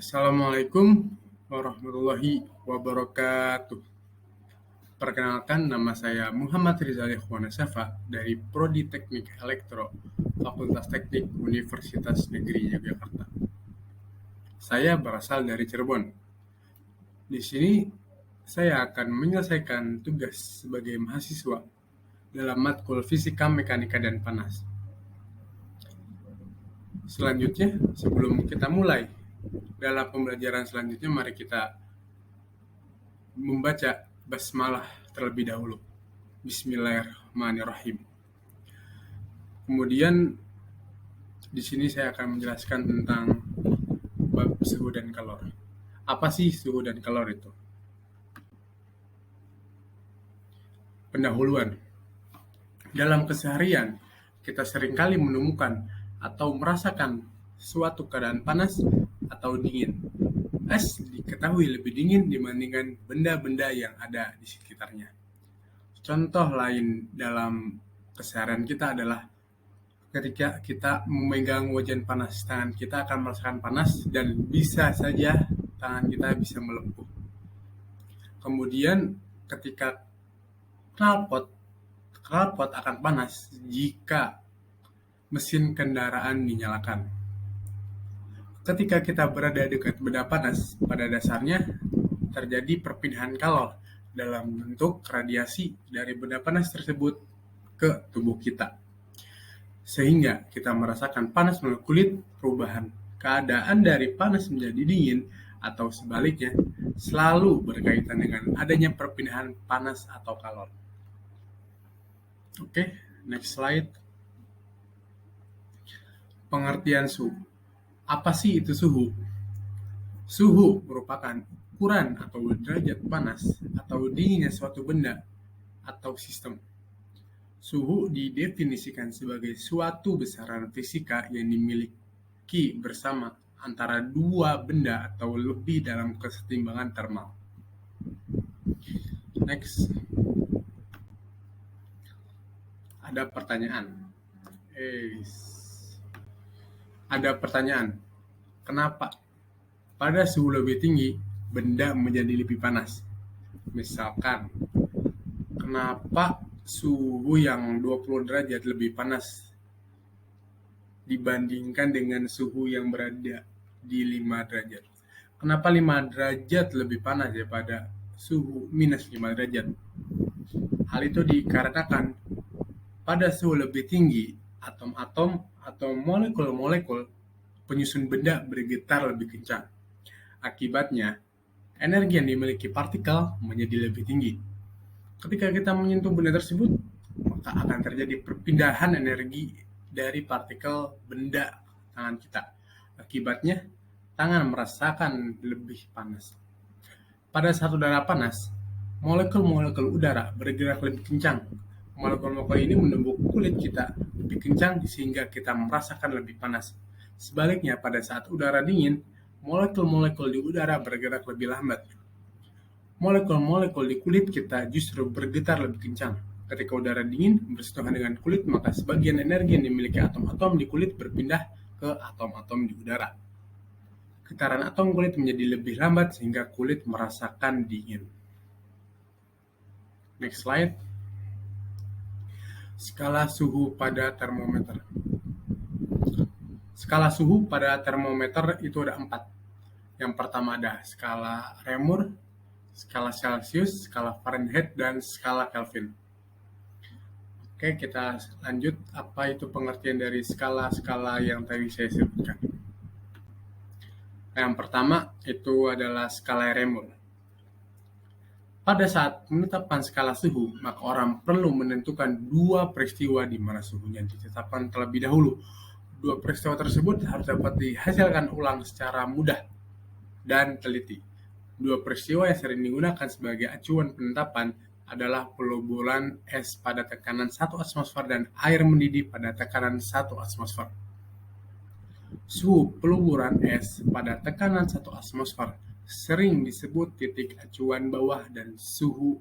Assalamualaikum warahmatullahi wabarakatuh. Perkenalkan, nama saya Muhammad Rizal Ikhwan Safa dari Prodi Teknik Elektro, Fakultas Teknik Universitas Negeri Yogyakarta. Saya berasal dari Cirebon. Di sini saya akan menyelesaikan tugas sebagai mahasiswa dalam matkul Fisika, Mekanika, dan Panas. Selanjutnya, sebelum kita mulai dalam pembelajaran selanjutnya, mari kita membaca basmalah terlebih dahulu. Bismillahirrahmanirrahim. Kemudian di sini saya akan menjelaskan tentang bab suhu dan kalor. Apa sih suhu dan kalor itu? Pendahuluan. Dalam keseharian, kita seringkali menemukan atau merasakan suatu keadaan panas atau dingin. Es diketahui lebih dingin dibandingkan benda-benda yang ada di sekitarnya. Contoh lain dalam keseharian kita adalah ketika kita memegang wajan panas, tangan kita akan merasakan panas dan bisa saja tangan kita bisa melepuh. Kemudian ketika knalpot akan panas jika mesin kendaraan dinyalakan. Ketika kita berada dekat benda panas, pada dasarnya terjadi perpindahan kalor dalam bentuk radiasi dari benda panas tersebut ke tubuh kita. Sehingga kita merasakan panas melalui kulit. Perubahan keadaan dari panas menjadi dingin atau sebaliknya selalu berkaitan dengan adanya perpindahan panas atau kalor. Oke, next slide. Pengertian suhu. Apa sih itu suhu? Suhu merupakan ukuran atau derajat panas atau dinginnya suatu benda atau sistem. Suhu didefinisikan sebagai suatu besaran fisika yang dimiliki bersama antara dua benda atau lebih dalam kesetimbangan termal. Next. Ada pertanyaan. Kenapa pada suhu lebih tinggi benda menjadi lebih panas? Misalkan, kenapa suhu yang 20 derajat lebih panas dibandingkan dengan suhu yang berada di 5 derajat? Kenapa 5 derajat lebih panas daripada suhu minus 5 derajat? Hal itu dikarenakan pada suhu lebih tinggi, atom-atom atau molekul-molekul penyusun benda bergetar lebih kencang. Akibatnya, energi yang dimiliki partikel menjadi lebih tinggi. Ketika kita menyentuh benda tersebut, maka akan terjadi perpindahan energi dari partikel benda tangan kita. Akibatnya, tangan merasakan lebih panas. Pada saat udara panas, molekul-molekul udara bergerak lebih kencang. Molekul-molekul ini menembus kulit kita lebih kencang sehingga kita merasakan lebih panas. Sebaliknya, pada saat udara dingin, molekul-molekul di udara bergerak lebih lambat. Molekul-molekul di kulit kita justru bergetar lebih kencang. Ketika udara dingin bersentuhan dengan kulit, maka sebagian energi yang dimiliki atom-atom di kulit berpindah ke atom-atom di udara. Getaran atom kulit menjadi lebih lambat sehingga kulit merasakan dingin. Next slide. Skala suhu pada termometer. Skala suhu pada termometer itu ada 4. Yang pertama ada skala Reaumur, skala Celsius, skala Fahrenheit, dan skala Kelvin. Oke, kita lanjut. Apa itu pengertian dari skala-skala yang tadi saya sebutkan? Yang pertama itu adalah skala Reaumur. Pada saat penetapan skala suhu, maka orang perlu menentukan dua peristiwa di mana suhunya ditetapkan terlebih dahulu. Dua peristiwa tersebut harus dapat dihasilkan ulang secara mudah dan teliti. Dua peristiwa yang sering digunakan sebagai acuan penetapan adalah peluburan es pada tekanan 1 atmosfer dan air mendidih pada tekanan 1 atmosfer. Suhu peluburan es pada tekanan 1 atmosfer sering disebut titik acuan bawah dan suhu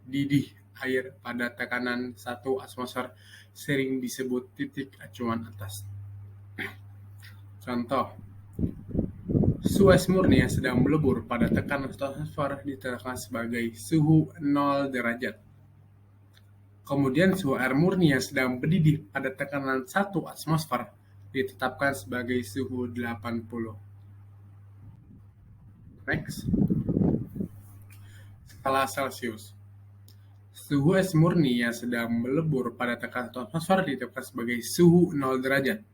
didih air pada tekanan 1 atmosfer sering disebut titik acuan atas. Contoh, Suhu es murni yang sedang melebur pada tekanan atmosfer ditetapkan sebagai suhu 0 derajat. Kemudian suhu air murni yang sedang mendidih pada tekanan 1 atmosfer ditetapkan sebagai suhu 80. Next, skala Celcius. Suhu es murni yang sedang melebur pada tekanan 1 atmosfer ditetapkan sebagai suhu 0 derajat.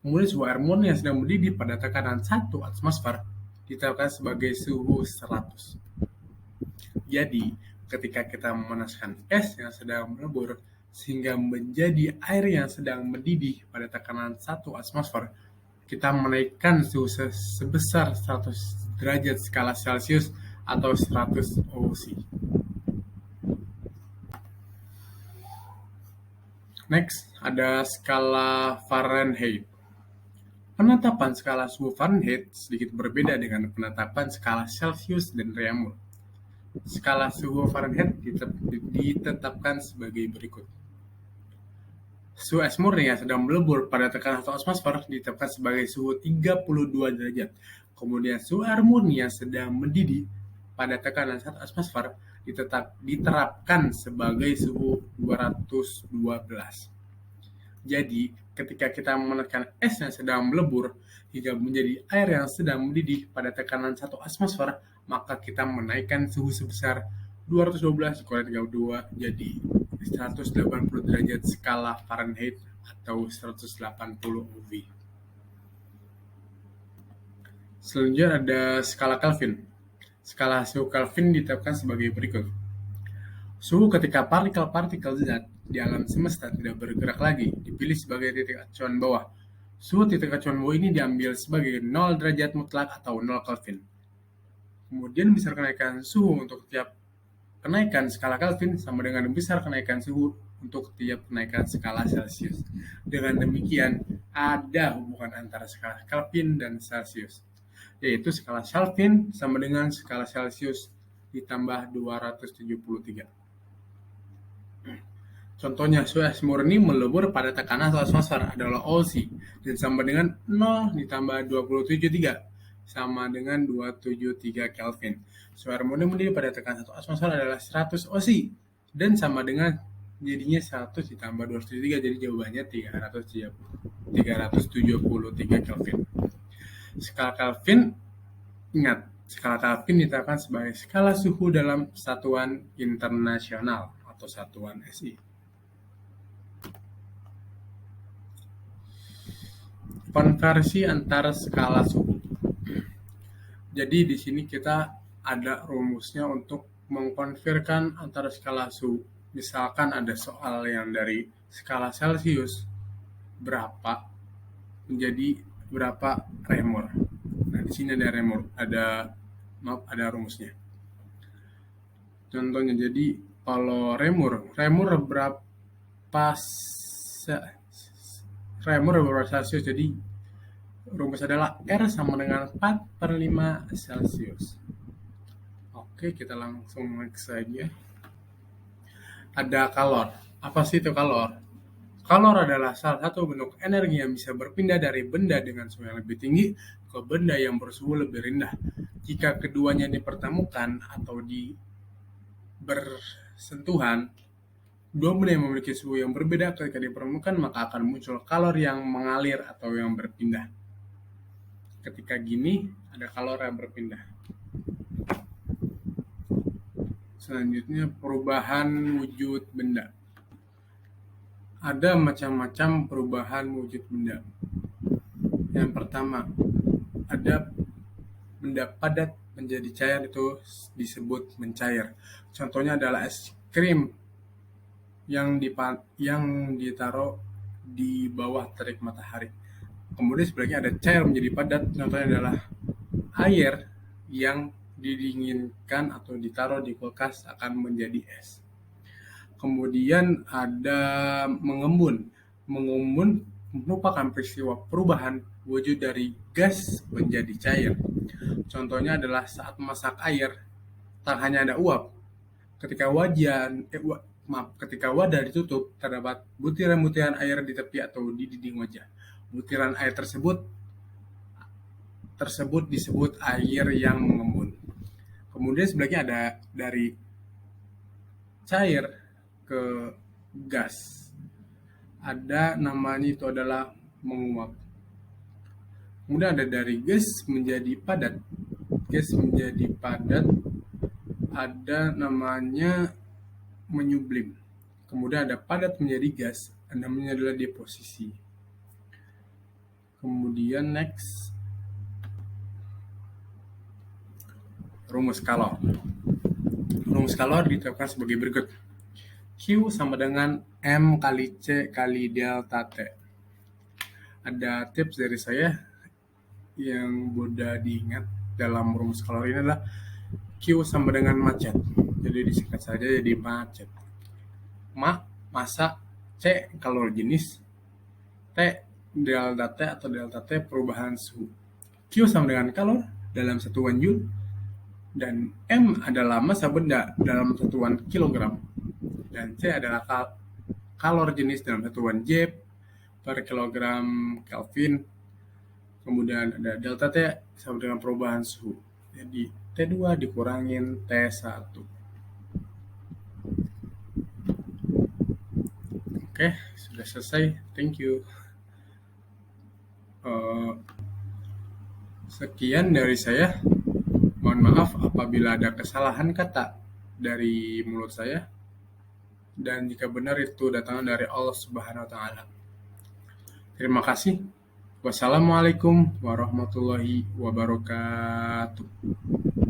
Kemudian suhu air murni yang sedang mendidih pada tekanan 1 atmosfer ditetapkan sebagai suhu 100. Jadi, ketika kita memanaskan es yang sedang melebur sehingga menjadi air yang sedang mendidih pada tekanan 1 atmosfer, kita menaikkan suhu sebesar 100 derajat skala Celcius atau 100 OC. Next, ada skala Fahrenheit. Penetapan skala suhu Fahrenheit sedikit berbeda dengan penetapan skala Celcius dan Reaumur. Skala suhu Fahrenheit ditetapkan sebagai berikut. Suhu es murni yang sedang melebur pada tekanan 1 atmosfer ditetapkan sebagai suhu 32 derajat. Kemudian suhu air murni yang sedang mendidih pada tekanan 1 atmosfer diterapkan sebagai suhu 212. Jadi, ketika kita menekan es yang sedang melebur hingga menjadi air yang sedang mendidih pada tekanan 1 atmosfer, maka kita menaikkan suhu sebesar 212 kurang 32 jadi 180 derajat skala Fahrenheit atau 180 OV. Selanjutnya ada skala Kelvin. Skala suhu Kelvin ditetapkan sebagai berikut. Suhu ketika partikel-partikel zat di alam semesta tidak bergerak lagi dipilih sebagai titik acuan bawah. Suhu titik acuan bawah ini diambil sebagai 0 derajat mutlak atau 0 Kelvin. Kemudian besar kenaikan suhu untuk tiap kenaikan skala Kelvin sama dengan besar kenaikan suhu untuk tiap kenaikan skala Celcius. Dengan demikian, ada hubungan antara skala Kelvin dan Celcius, yaitu skala Kelvin sama dengan skala Celcius ditambah 273. Contohnya, suhu es murni melebur pada tekanan 1 atmosfer adalah OC dan sama dengan 0 ditambah 273 sama dengan 273 Kelvin. Suhu air murni mendidih pada tekanan 1 atmosfer adalah 100 OC dan sama dengan jadinya 100 ditambah 273 jadi jawabannya 373 Kelvin. Skala Kelvin, ingat, skala Kelvin ditetapkan sebagai skala suhu dalam satuan internasional atau satuan SI. Konversi antar skala suhu. Jadi di sini kita ada rumusnya untuk mengkonverkan antara skala suhu. Misalkan ada soal yang dari skala Celcius berapa menjadi berapa Reaumur. Nah, di sini ada Reaumur, ada rumusnya. Contohnya, jadi kalau Reaumur berapa Celcius, jadi rumus adalah R sama dengan 4/5 Celcius. Oke, kita langsung next saja. Ada kalor. Apa sih itu kalor? Kalor adalah salah satu bentuk energi yang bisa berpindah dari benda dengan suhu yang lebih tinggi ke benda yang bersuhu lebih rendah. Jika keduanya dipertemukan atau bersentuhan, dua benda yang memiliki suhu yang berbeda ketika dipertemukan, maka akan muncul kalor yang mengalir atau yang berpindah. Ketika gini, ada kalor yang berpindah. Selanjutnya, perubahan wujud benda. Ada macam-macam perubahan wujud benda. Yang pertama, ada benda padat menjadi cair, itu disebut mencair. Contohnya adalah es krim yang ditaruh di bawah terik matahari. Kemudian sebaliknya ada cair menjadi padat, contohnya adalah air yang didinginkan atau ditaruh di kulkas akan menjadi es. Kemudian ada mengembun. Mengembun merupakan peristiwa perubahan wujud dari gas menjadi cair. Contohnya adalah saat memasak air, tak hanya ada uap. Ketika wadah ditutup, terdapat butiran-butiran air di tepi atau di dinding wajah. Butiran air tersebut tersebut disebut air yang mengembun. Kemudian sebaliknya ada dari cair ke gas. Ada namanya itu adalah menguap. Kemudian ada dari gas menjadi padat. Gas menjadi padat ada namanya menyublim. Kemudian ada padat menjadi gas, namanya adalah deposisi. Kemudian next, rumus Calor. Rumus Calor ditetapkan sebagai berikut. Q sama dengan M kali C kali delta T. Ada tips dari saya yang mudah diingat dalam rumus Calor ini adalah Q sama dengan macet. Jadi disingkat saja jadi macet. Masa, C kalor jenis, T delta T atau delta T perubahan suhu. Q sama dengan kalor dalam satuan Joule, dan M adalah massa benda dalam satuan kilogram, dan C adalah kalor jenis dalam satuan Joule per kilogram Kelvin. Kemudian ada delta T sama dengan perubahan suhu. Jadi T2 dikurangin T1. Oke, sudah selesai. Thank you. Sekian dari saya. Mohon maaf apabila ada kesalahan kata dari mulut saya, dan jika benar itu datangnya dari Allah Subhanahu wa Ta'ala. Terima kasih. Wassalamualaikum warahmatullahi wabarakatuh.